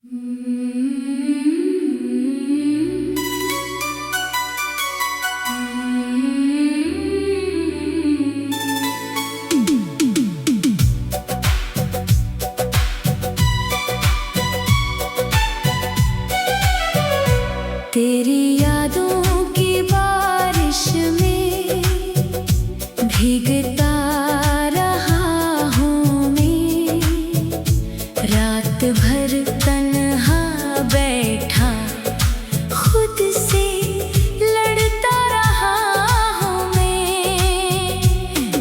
तेरी यादों की बारिश में भीगता रहा हूँ मैं, रात भर तन्हा बैठा खुद से लड़ता रहा हूँ मैं।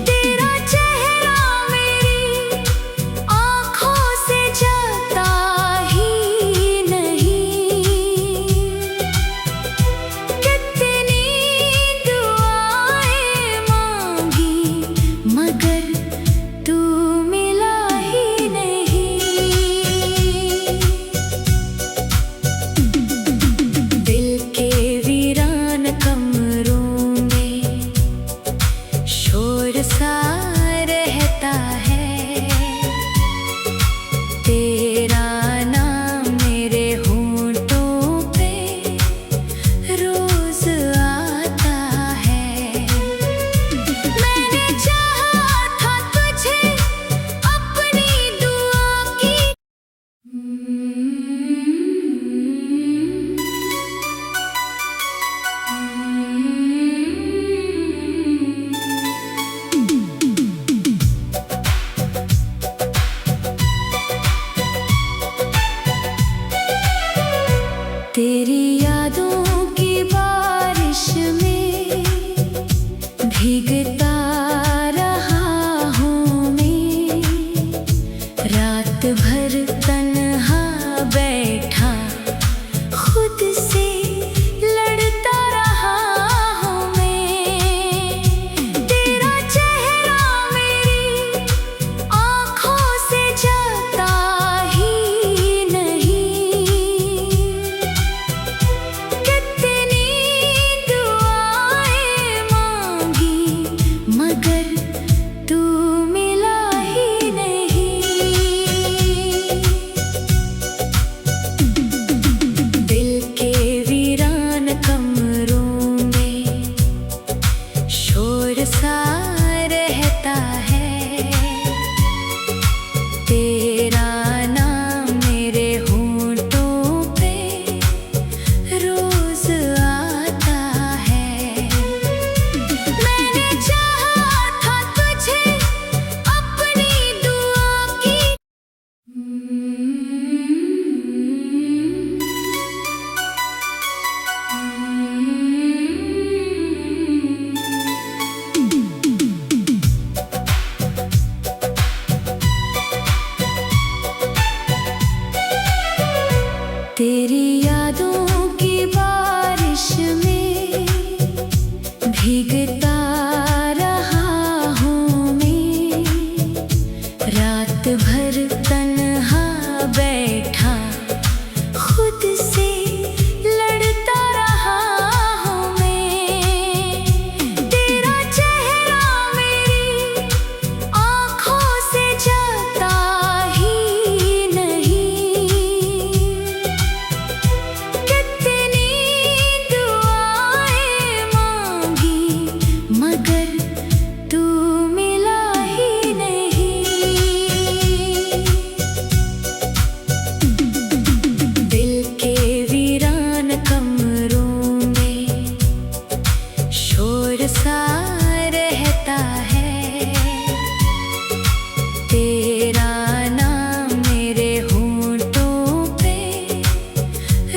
तेरा चेहरा मेरी आँखों से जाता ही नहीं, कितनी दुआएं मांगी मगर तू मिला ही नहीं। दिल के वीरान कमरों में शोर सा रहता है, तेरा नाम मेरे होंठों पे रोज आता है। मैंने चाहा था तुझे अपनी दुआ की तेरी यादों की बारिश में भीगता रहा हूँ मैं, रात भर तन्हा बैठा खुद से लड़ता रहा हूँ मैं। तेरा चेहरा मेरी आँखों से जाता ही नहीं, कितनी दुआएं मांगी मगर तू मिला ही नहीं। दिल के वीरान कमरों में शोर सा रहता है, तेरा नाम मेरे होंठों पे रोज आता है। मैंने चाहा था तुझे अपनी दुआ की तेरी यादों की बारिश में भीगता रहा हूँ मैं, रात भर तन्हा बैठा खुद से लड़ता रहा हूँ मैं। तेरा चेहरा मेरी आँखों से जाता ही नहीं, कितनी दुआएं मांगी मगर तू मिला ही नहीं। दिल के वीरान कमरों में शोर सा रहता है, तेरा नाम मेरे होंठों पे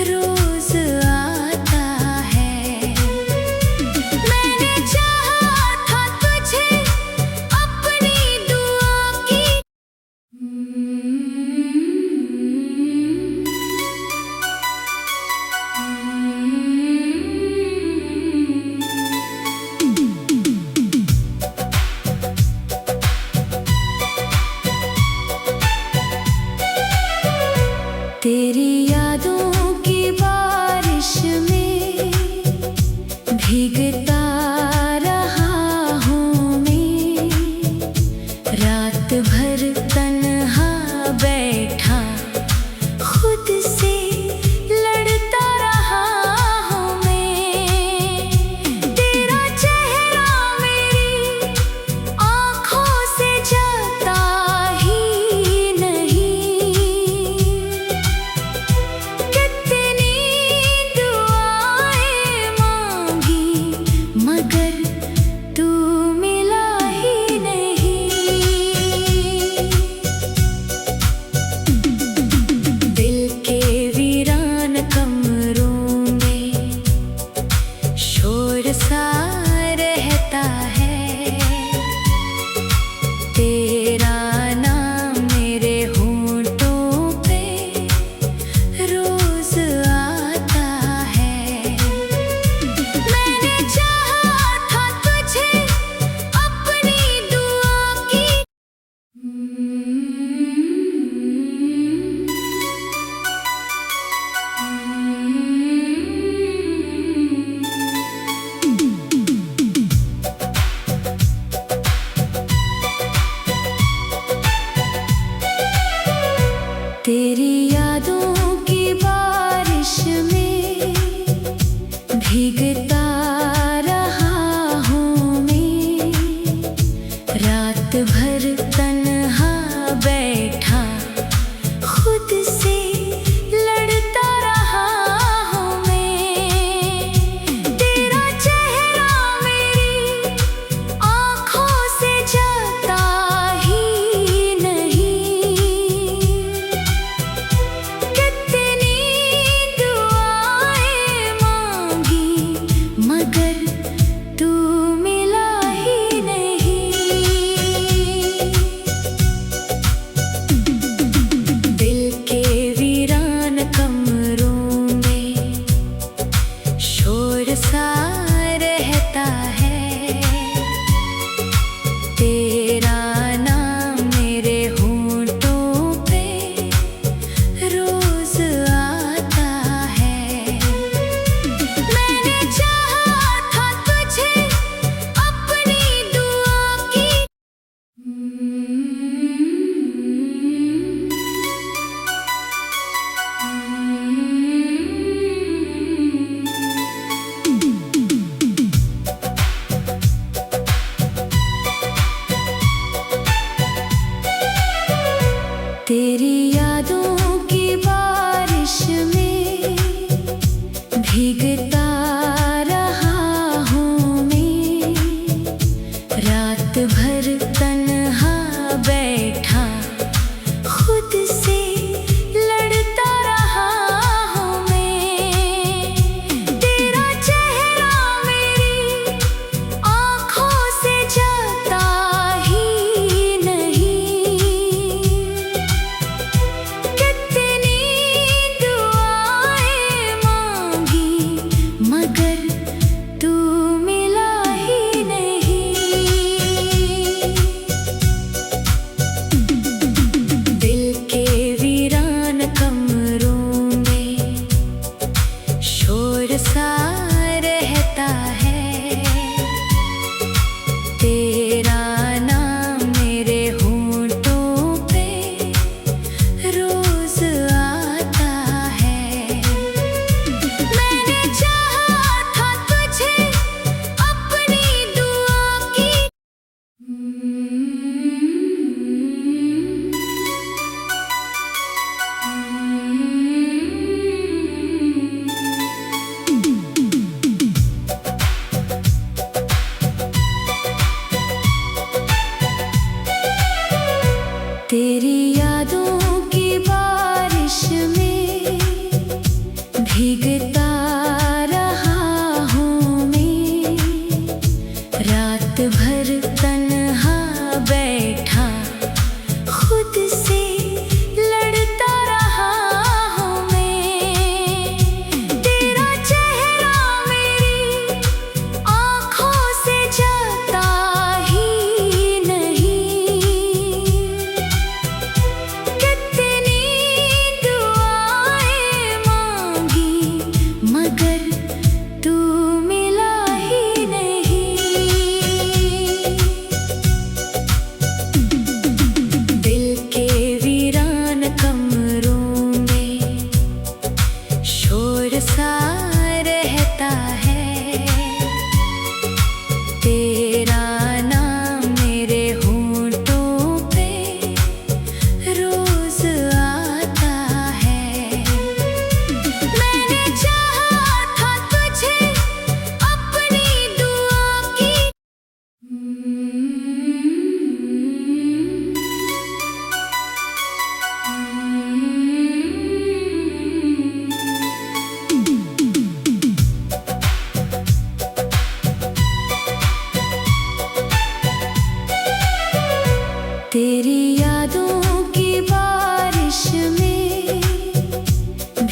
रोज आता है। मैंने चाहा था तुझे अपनी दुआ की तेरी यादों की बारिश में भीगता रहा हूँ मैं, रात भर तन्हा बैठा खुद से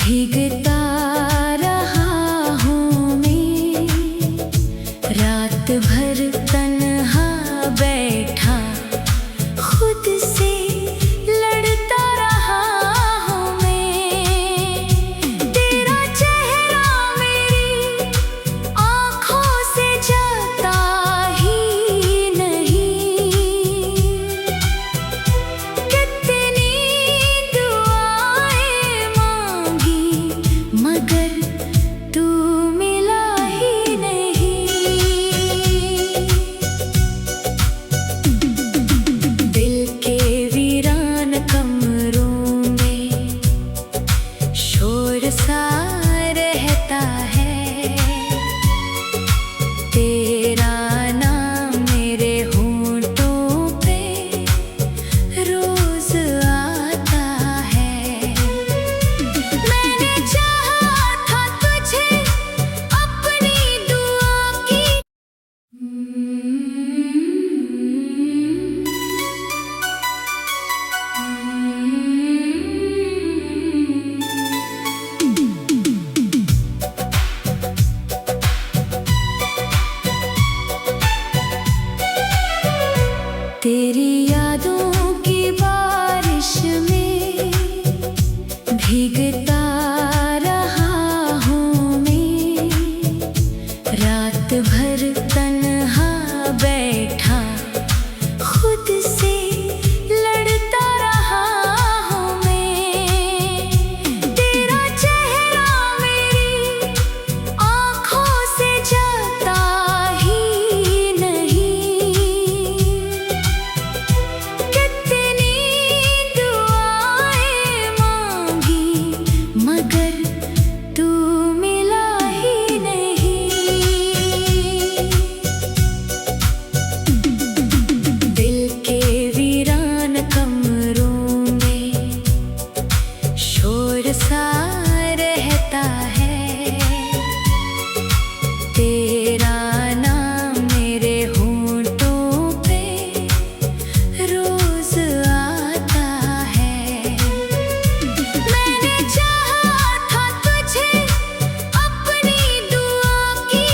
भीगता रहा हूँ मैं, रात भर तन्हा बैठा खुद से लड़ता रहा हूँ मैं। तेरा चेहरा मेरी आँखों से जाता ही नहीं। कितनी दुआएं मांगी मगर तू मिला ही नहीं। दिल के वीरान कमरों में शोर सा रहता है, तेरा नाम मेरे होंठों पे रोज आता है। मैंने चाहा था तुझे अपनी दुआ की। तेरी यादों की बारिश में भीगता रहा हूँ मैं, रात भर तन्हा बैठा खुद से लड़ता रहा हूँ मैं। तेरा चेहरा मेरी आँखों से जाता ही नहीं। कितनी दुआएं मांगी मगर तू मिला ही नहीं। दिल के वीरान कमरों में शोर सा रहता है, तेरा नाम मेरे होंठों पे रोज आता है। मैंने चाहा था तुझे अपनी दुआ की।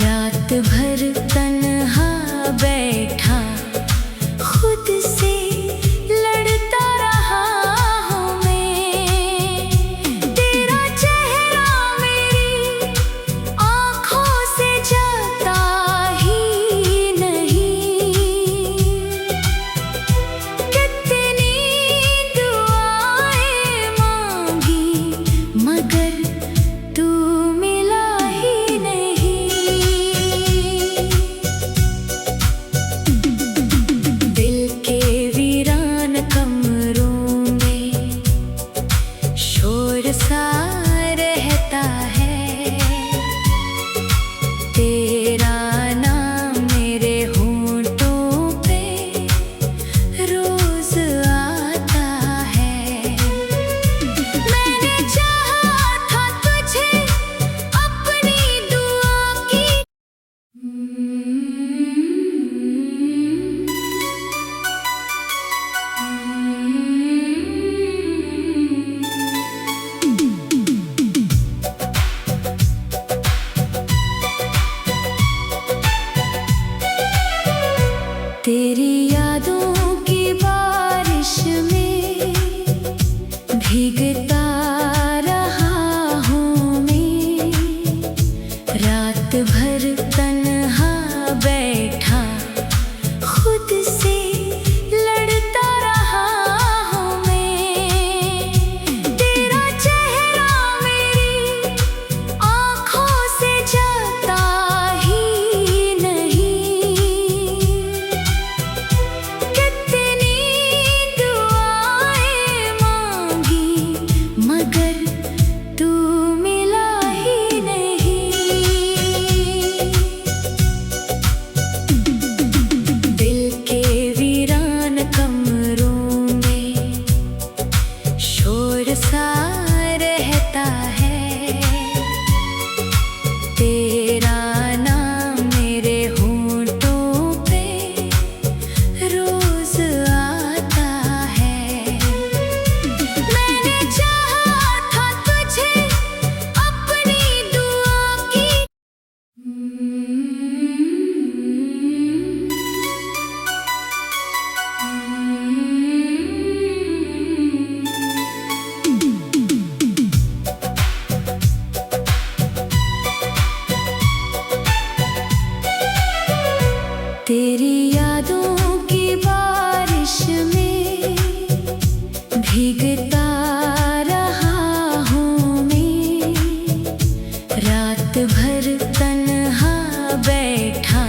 रात भर तन्हा बैठा खुद से लड़ता रहा हूँ मैं। तेरा चेहरा मेरी आँखों से जाता ही नहीं। कितनी दुआएं मांगी मगर तू मिला ही नहीं। दिल के वीरान कमरों में शोर सा रहता है। तेरा नाम मेरे होंठों पे रोज आता है। मैंने चाहा था तुझे अपनी दुआ की। तेरी यादों की बारिश में भीगता रहा हूँ मैं। रात भर तन्हा बैठा खुद से लड़ता रहा हूँ मैं। तेरा चेहरा मेरी आँखों से जाता ही नहीं। कितनी दुआएं मांगी मगर तू मिला ही नहीं। दिल के वीरान कमरों में शोर सा रहता है। तेरा नाम मेरे होंठों पे रोज आता है। मैंने चाहा था तुझे अपनी दुआ की। तेरी यादों की बारिश में भीगता रहा हूँ मैं। रात भर तन्हा बैठा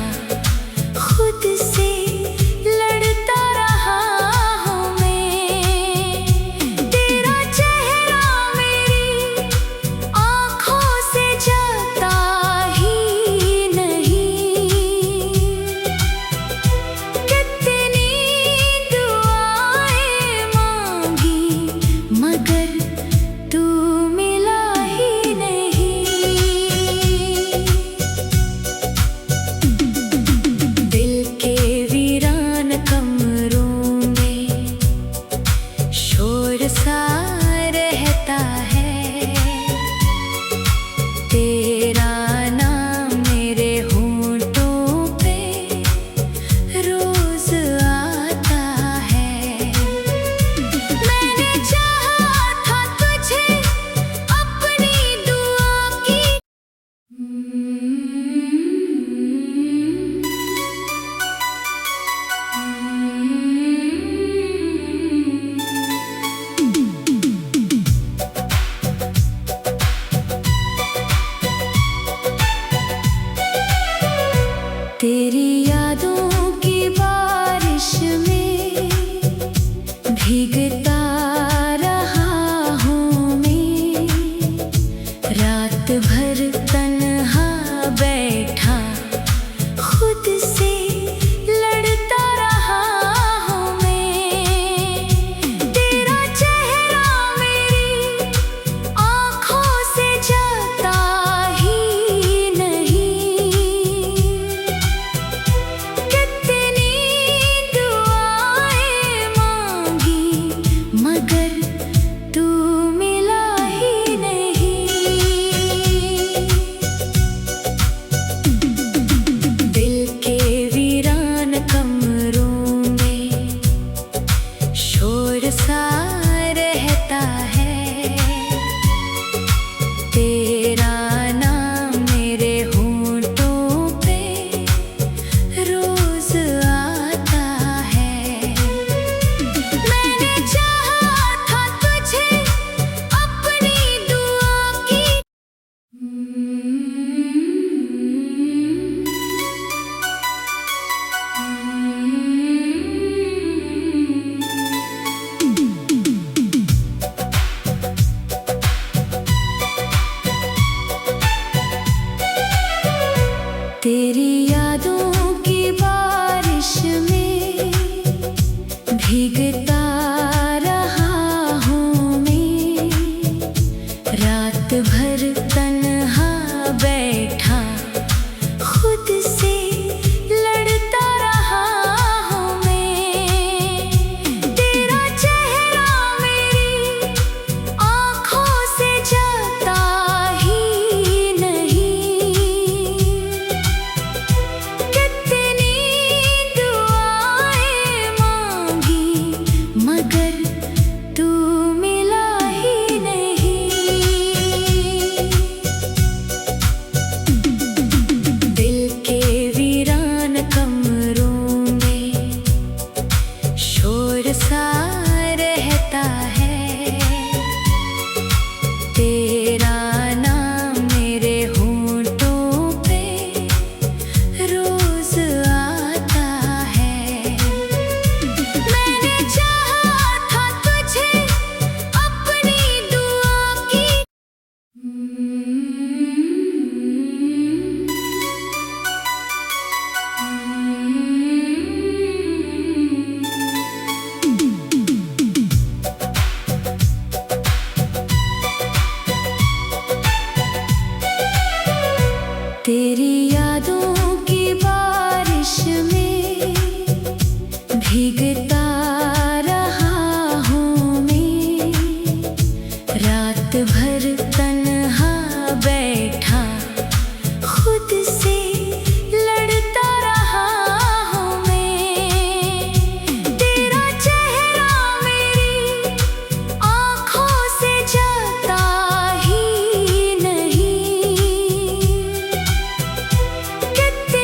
खुद से लड़ता रहा हूँ मैं। तेरा चेहरा मेरी आँखों से जाता ही नहीं। तेरी यादों की बारिश में भीगता रहा हूँ मैं, रात भर तन्हा बैठा खुद से लड़ता रहा हूँ मैं। तेरा चेहरा मेरी आँखों से जाता ही नहीं, कितनी दुआएं मांगी मगर तू मिला ही नहीं। दिल के वीरान कमरों में शोर सा रहता है, तेरा नाम मेरे होंठों पे रोज आता है। मैंने चाहा था तुझे अपनी दुआ की तेरी यादों की बारिश में भीगता रहा हूँ मैं, रात भर तन्हा बैठा खुद से लड़ता रहा हूँ मैं। तेरा चेहरा मेरी आँखों से जाता ही नहीं, कितनी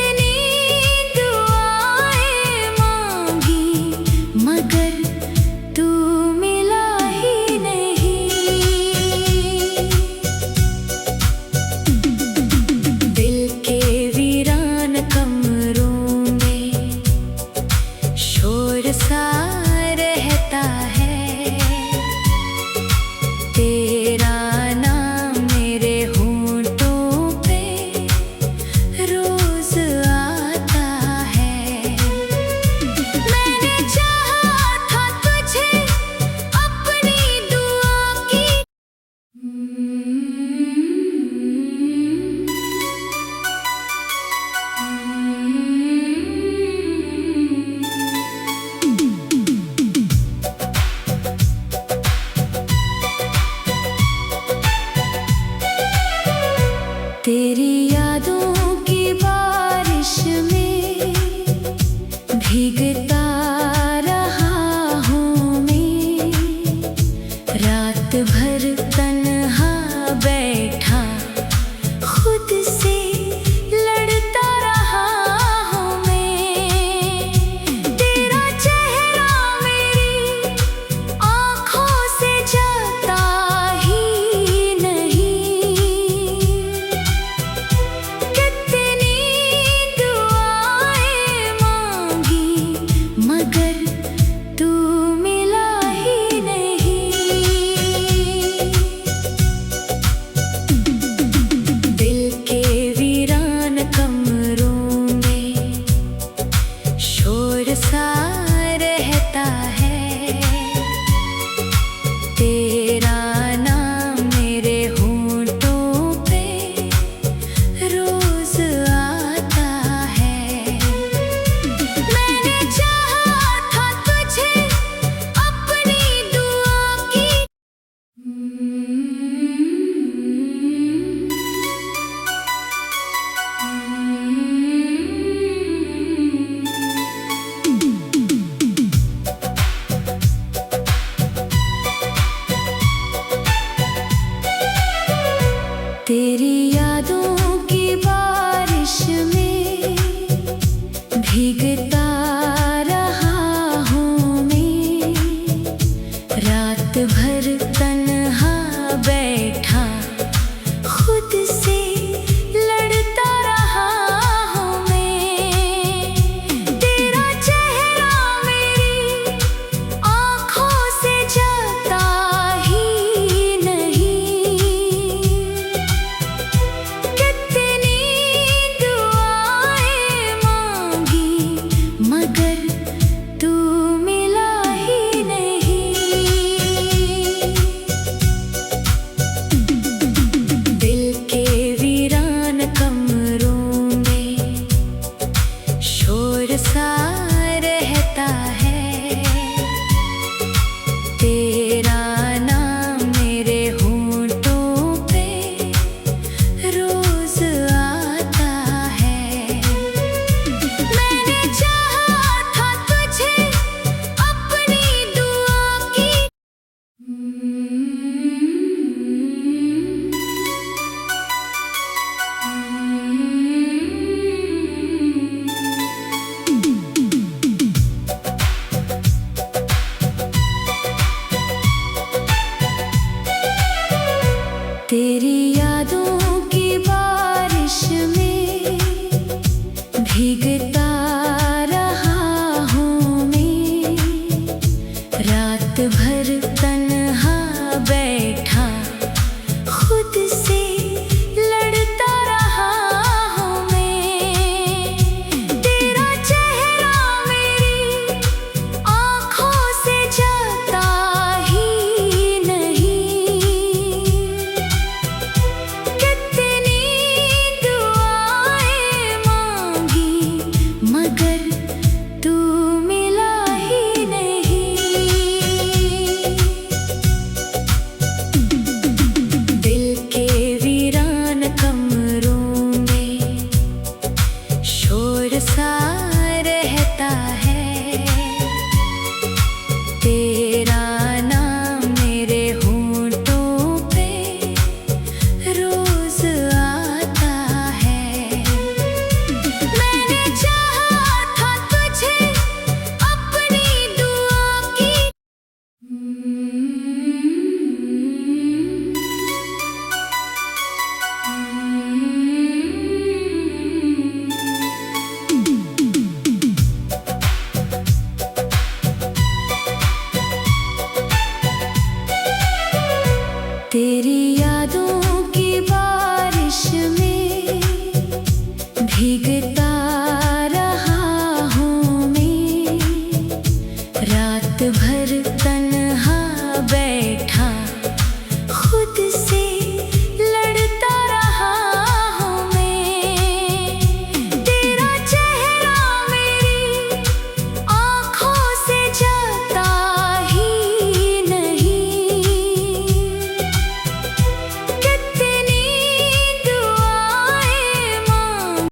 भीगता रहा हूँ मैं, रात भर तन्हा बैठा खुद से लड़ता रहा हूँ मैं। तेरा चेहरा मेरी आँखों से जाता ही नहीं। कितनी दुआएं मांगी मगर तू मिला ही नहीं। दिल के वीरान कमरों में शोर सा रहता है। तेरा नाम मेरे होंठों पे रोज आता है। मैंने चाहा था तुझे अपनी दुआ की। तेरी यादों की बारिश में भीगता रहा हूँ मैं, रात भर